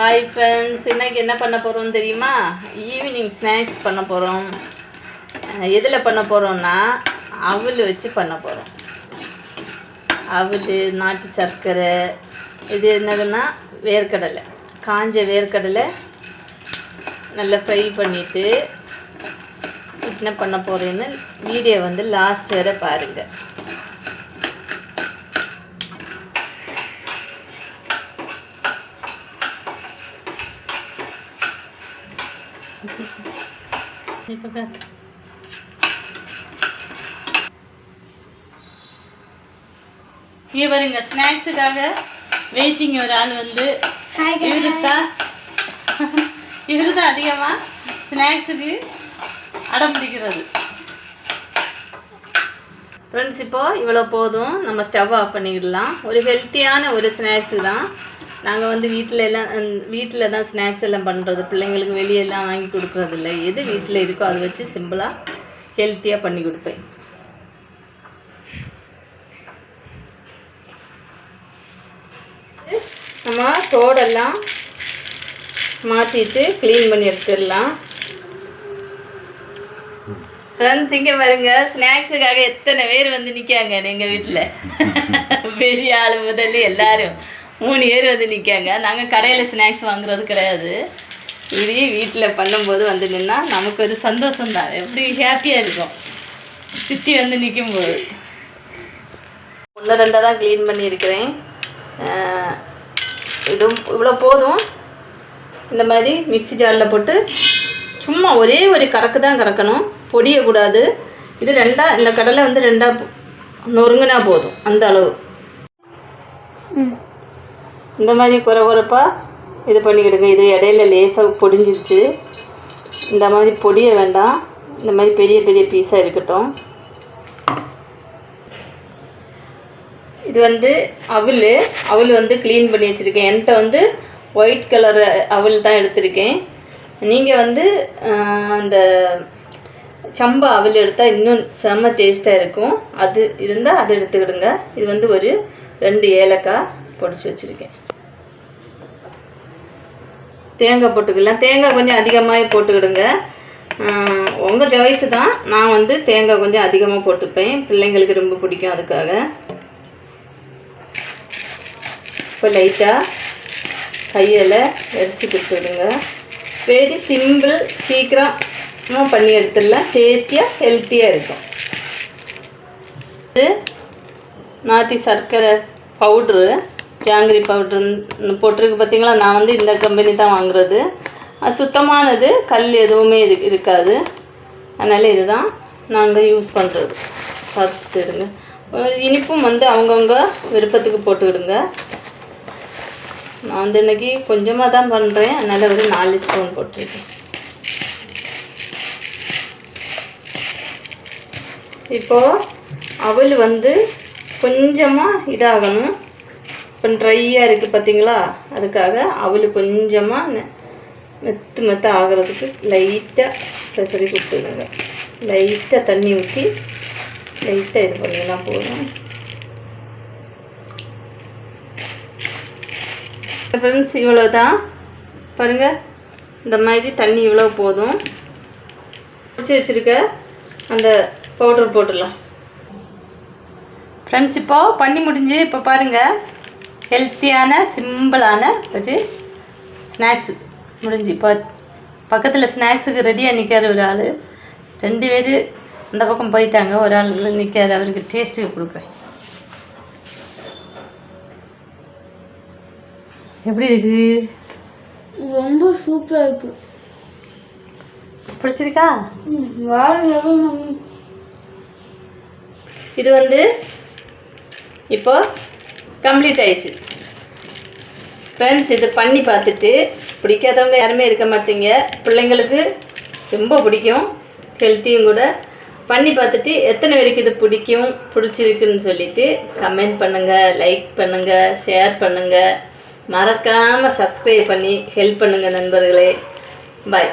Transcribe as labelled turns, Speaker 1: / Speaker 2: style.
Speaker 1: Hi friends, இன்றைக்கி என்ன பண்ண போகிறோம் தெரியுமா? ஈவினிங் ஸ்நாக்ஸ் பண்ண போகிறோம். எதில் பண்ண போகிறோம்னா அவல் வச்சு பண்ண போகிறோம். அவல், நாட்டு சர்க்கரை, இது என்னதுன்னா வேர்க்கடலை, காஞ்ச வேர்க்கடலை நல்லா ஃப்ரை பண்ணிவிட்டு என்ன பண்ண போகிறேன்னு வீடியோ வந்து லாஸ்ட் வரை பாருங்கள். இங்கே பாருங்க, ஸ்நாக்ஸுக்காக வெயிட்டிங் ஒரு ஆள் வந்து இவரு தான் அதிகமாக ஸ்நாக்ஸுக்கு அடம் பிடிக்கிறது. ஃப்ரெண்ட்ஸ், இப்போது இவ்வளோ போதும், நம்ம ஸ்டவ் ஆஃப் பண்ணிக்கிடலாம். ஒரு ஹெல்த்தியான ஒரு ஸ்நாக்ஸு தான். நாங்கள் வந்து வீட்டில் தான் ஸ்நாக்ஸ் எல்லாம் பண்ணுறது. பிள்ளைங்களுக்கு வெளியெல்லாம் வாங்கி கொடுக்குறதில்ல. எது வீட்டில் இருக்கோ அதை வச்சு சிம்பிளாக ஹெல்த்தியாக பண்ணி கொடுப்பேன். நம்ம தோடெல்லாம் மாற்றிட்டு க்ளீன் பண்ணி எடுத்துடலாம். ஃப்ரெண்ட்ஸ், இங்கே பாருங்க, ஸ்நாக்ஸுக்காக எத்தனை பேர் வந்து நிற்காங்க எங்கள் வீட்டில். பெரிய ஆள் முதல்ல எல்லாரும் 3 பேர் வந்து நிற்காங்க. நாங்கள் கடையில் ஸ்நாக்ஸ் வாங்குறது கிடையாது. இதே வீட்டில் பண்ணும்போது வந்து நின்னா நமக்கு ஒரு சந்தோஷம்தான். எப்படி ஹாப்பியாக இருக்கும் சுற்றி வந்து நிற்கும்போது. 1-2 தான் க்ளீன் பண்ணியிருக்கிறேன். இதுவும் இவ்வளோ போதும். இந்த மாதிரி மிக்ஸி ஜாரில் போட்டு சும்மா ஒரே ஒரு கறக்கு தான் கறக்கணும், பொடியக்கூடாது. இது இந்த கடலை வந்து 2 நொறுங்கினா போதும், அந்த அளவு. இந்த மாதிரி குறைப்பாக இது பண்ணிக்கிடுங்க. இது இடையில லேசாக பொடிஞ்சிருச்சு. இந்த மாதிரி பொடிய வேண்டாம், இந்த மாதிரி பெரிய பெரிய பீஸாக இருக்கட்டும். இது வந்து அவல் வந்து க்ளீன் பண்ணி வச்சுருக்கேன். என்கிட்ட வந்து ஒயிட் கலர் அவல் தான் எடுத்திருக்கேன். நீங்கள் வந்து அந்த சம்பா அவல் எடுத்தால் இன்னும் செம்ம டேஸ்ட்டாக இருக்கும். அது இருந்தால் அதை எடுத்துக்கிடுங்க. இது வந்து ஒரு 2 ஏலக்காய் பொடிச்சு வச்சுருக்கேன். தேங்காய் போட்டுக்கலாம். தேங்காய் கொஞ்சம் அதிகமாக போட்டுக்கிடுங்க. உங்கள் சாய்ஸு தான். நான் வந்து தேங்காய் கொஞ்சம் அதிகமாக போட்டுப்பேன், பிள்ளைங்களுக்கு ரொம்ப பிடிக்கும், அதுக்காக. இப்போ லைட்டாக கையில் அரிசி கொடுத்துடுங்க. வெரி சிம்பிள், சீக்கிரமாக பண்ணி எடுத்துடலாம். டேஸ்டியாக ஹெல்த்தியாக இருக்கும். இது நாட்டு சர்க்கரை பவுட்ரு, ஜாங்கிரி பவுட்ருன்னு போட்டிருக்கு பார்த்தீங்களா? நான் வந்து இந்த கம்பெனி தான் வாங்குறது. அது சுத்தமானது, கல் எதுவுமே இருக்காது. அதனால் இது தான் நாங்கள் யூஸ் பண்ணுறது. பார்த்துடுங்க. இனிப்பும் வந்து அவங்கவுங்க விருப்பத்துக்கு போட்டுக்கிடுங்க. நான் வந்து இன்றைக்கி கொஞ்சமாக தான் பண்ணுறேன், அதனால் ஒரு 4 ஸ்பூன் போட்டிருக்கேன். இப்போது அவல் வந்து கொஞ்சமாக இதாகணும். இப்போ ட்ரையாக இருக்குது பார்த்தீங்களா? அதுக்காக அவல் கொஞ்சமாக மெத்து ஆகிறதுக்கு லைட்டாக பெசரி கொடுத்துடுங்க. லைட்டாக தண்ணி ஊற்றி லைட்டாக இது பண்ணிங்கன்னா போதும். ஃப்ரெண்ட்ஸ், இவ்வளோ தான் பாருங்கள். இந்த மாதிரி தண்ணி இவ்வளோ போதும். வச்சுருக்க அந்த பவுடர் போட்டுடலாம். ஃப்ரெண்ட்ஸ், இப்போது பண்ணி முடிஞ்சு. இப்போ பாருங்கள், ஹெல்த்தியான சிம்பிளான ஒரு ஸ்நாக்ஸு முடிஞ்சு. இப்போ பக்கத்தில் ஸ்நாக்ஸுக்கு ரெடியாக நிற்கார் ஒரு ஆள். 2 பேர் அந்த பக்கம் போயிட்டாங்க, ஒரு ஆள் நிற்கார். அவருக்கு டேஸ்ட்டுக்கு கொடுப்பேன். எப்படி இருக்குது?
Speaker 2: ரொம்ப சூப்பராக இருக்குது.
Speaker 1: பிடிச்சிருக்கா?
Speaker 2: மம்மி.
Speaker 1: இது வந்து இப்போ கம்ப்ளீட் ஆயிடுச்சு. ஃப்ரெண்ட்ஸ், இது பண்ணி பார்த்துட்டு பிடிக்காதவங்க யாருமே இருக்க மாட்டீங்க. பிள்ளைங்களுக்கு ரொம்ப பிடிக்கும், ஹெல்த்தியும் கூட. பண்ணி பார்த்துட்டு எத்தனை பேருக்கு இது பிடிச்சிருக்குன்னு சொல்லிவிட்டு கமெண்ட் பண்ணுங்கள், லைக் பண்ணுங்கள், ஷேர் பண்ணுங்கள். மறக்காமல் சப்ஸ்கிரைப் பண்ணி ஹெல்ப் பண்ணுங்கள் நண்பர்களே. பாய்.